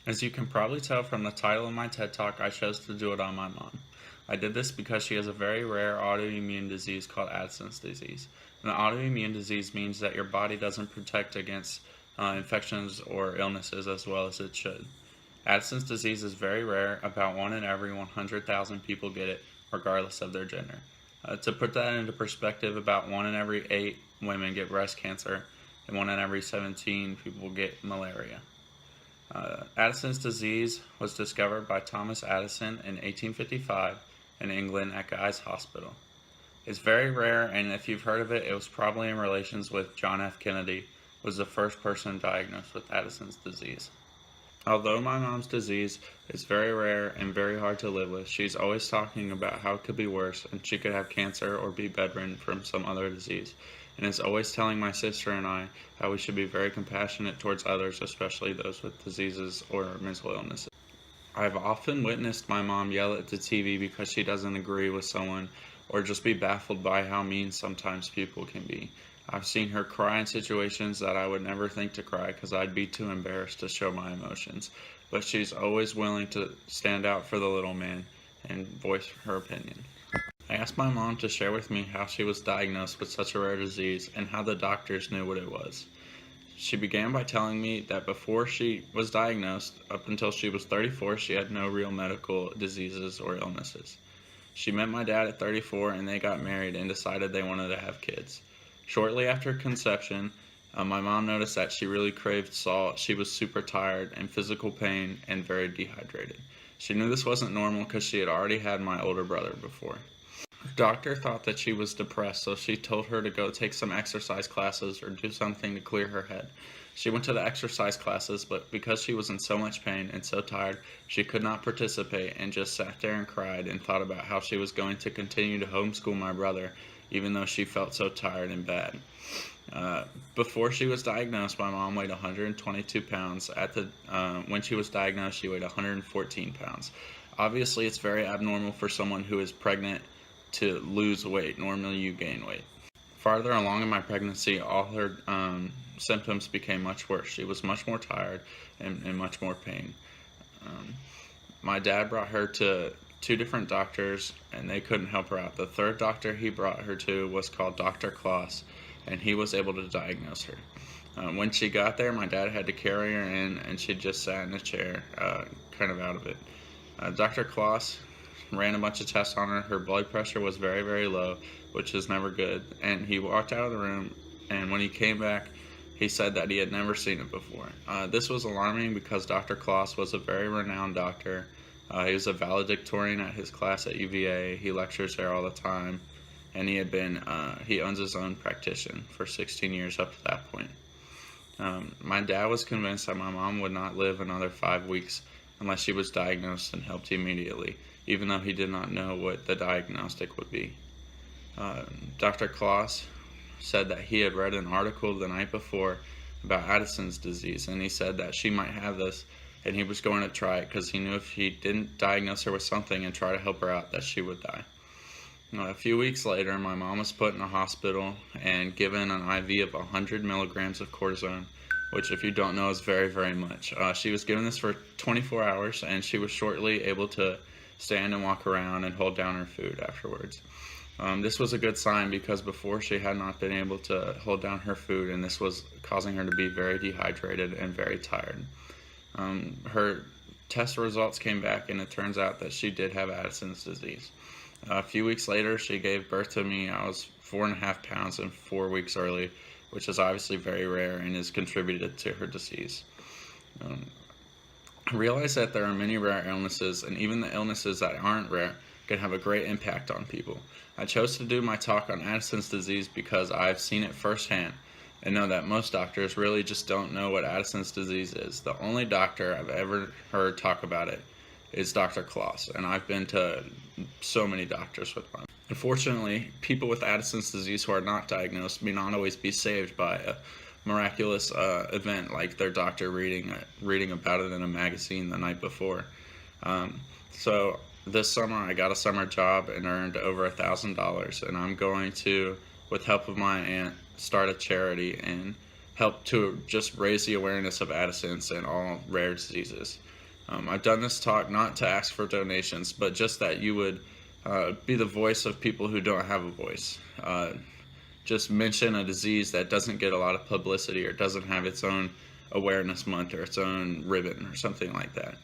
As you can probably tell from the title of my TED Talk, I chose to do it on my mom. I did this because she has a very rare autoimmune disease called Addison's disease. An autoimmune disease means that your body doesn't protect against infections or illnesses as well as it should. Addison's disease is very rare. About 1 in every 100,000 people get it, regardless of their gender. To put that into perspective, about 1 in every 8 women get breast cancer, and 1 in every 17 people get malaria. Addison's disease was discovered by Thomas Addison in 1855 in England at Guy's Hospital. It's very rare, and if you've heard of it, it was probably in relations with John F. Kennedy, was the first person diagnosed with Addison's disease. Although my mom's disease is very rare and very hard to live with, she's always talking about how it could be worse and she could have cancer or be bedridden from some other disease, and is always telling my sister and I how we should be very compassionate towards others, especially those with diseases or mental illnesses. I've often witnessed my mom yell at the TV because she doesn't agree with someone, or just be baffled by how mean sometimes people can be. I've seen her cry in situations that I would never think to cry because I'd be too embarrassed to show my emotions. But she's always willing to stand out for the little man and voice her opinion. I asked my mom to share with me how she was diagnosed with such a rare disease and how the doctors knew what it was. She began by telling me that before she was diagnosed, up until she was 34, she had no real medical diseases or illnesses. She met my dad at 34 and they got married and decided they wanted to have kids. Shortly after conception, my mom noticed that she really craved salt, she was super tired, in physical pain, and very dehydrated. She knew this wasn't normal because she had already had my older brother before. Her doctor thought that she was depressed, so she told her to go take some exercise classes or do something to clear her head. She went to the exercise classes, but because she was in so much pain and so tired, she could not participate and just sat there and cried and thought about how she was going to continue to homeschool my brother even though she felt so tired and bad. Before she was diagnosed, my mom weighed 122 pounds. When she was diagnosed, she weighed 114 pounds. Obviously, it's very abnormal for someone who is pregnant to lose weight. Normally, you gain weight. Farther along in my pregnancy, all her symptoms became much worse. She was much more tired and in much more pain. My dad brought her to 2 different doctors and they couldn't help her out. The third doctor he brought her to was called Dr. Kloss, and he was able to diagnose her. When she got there, my dad had to carry her in and she just sat in a chair, kind of out of it. Dr. Kloss ran a bunch of tests on her. Her blood pressure was very, very low, which is never good. And he walked out of the room, and when he came back, he said that he had never seen it before. This was alarming because Dr. Kloss was a very renowned doctor. He was a valedictorian at his class at UVA. He lectures there all the time, and he owns his own practitioner for 16 years up to that point. My dad was convinced that my mom would not live another 5 weeks unless she was diagnosed and helped immediately, even though he did not know what the diagnostic would be. Dr. Kloss said that he had read an article the night before about Addison's disease, and he said that she might have this, and he was going to try it because he knew if he didn't diagnose her with something and try to help her out, that she would die. A few weeks later, my mom was put in a hospital and given an IV of 100 milligrams of cortisone, which, if you don't know, is very, very much. She was given this for 24 hours, and she was shortly able to stand and walk around and hold down her food afterwards. This was a good sign because before she had not been able to hold down her food, and this was causing her to be very dehydrated and very tired. Her test results came back, and it turns out that she did have Addison's disease. A few weeks later, she gave birth to me. I was 4.5 pounds and 4 weeks early, which is obviously very rare and has contributed to her disease. I realize that there are many rare illnesses, and even the illnesses that aren't rare can have a great impact on people. I chose to do my talk on Addison's disease because I've seen it firsthand and know that most doctors really just don't know what Addison's disease is. The only doctor I've ever heard talk about it is Dr. Kloss, and I've been to so many doctors with mine. Unfortunately, people with Addison's disease who are not diagnosed may not always be saved by a miraculous event like their doctor reading about it in a magazine the night before. So this summer I got a summer job and earned over $1,000, and I'm going to, with help of my aunt, start a charity and help to just raise the awareness of Addison's and all rare diseases. I've done this talk not to ask for donations, but just that you would be the voice of people who don't have a voice. Just mention a disease that doesn't get a lot of publicity or doesn't have its own awareness month or its own ribbon or something like that.